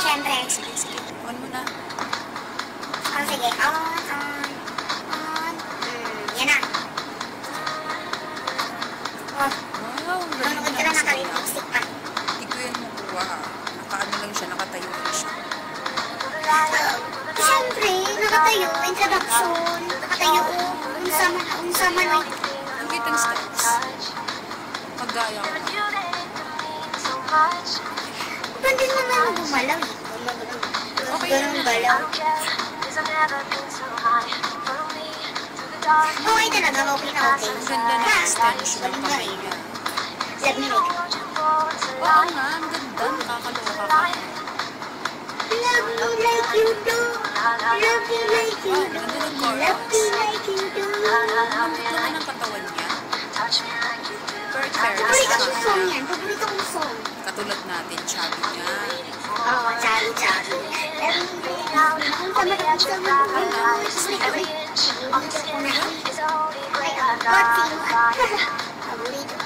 syempre. Sige, sige. On mo na. Oh, sige. On. Yan na. Oh, Wow, ang galing manukod ka na lang sa nakalipstick pa. Hindi ko yan makuha. Nakaano lang siya, nakatayo lang siya. Siyempre, nakatayo. Introduction. Nakatayo. Unsa man. Ang kitang steps. Maggaya ko. Pwede naman gumalaw eh. Okay. Ganun galaw. Okay talaga, okay na okay. Ang ganda na extension ng kamay niya. Let me make it. Oo nga, ang ganda. Nakakaloka ka. Love you like you do. Love you like you do. Love you like you do. Lambot naman ang katawan niya. Very fair. Paborito kong song yan. Paborito kong song. Katulad natin, chubby niya. Oo, chari. Paborito.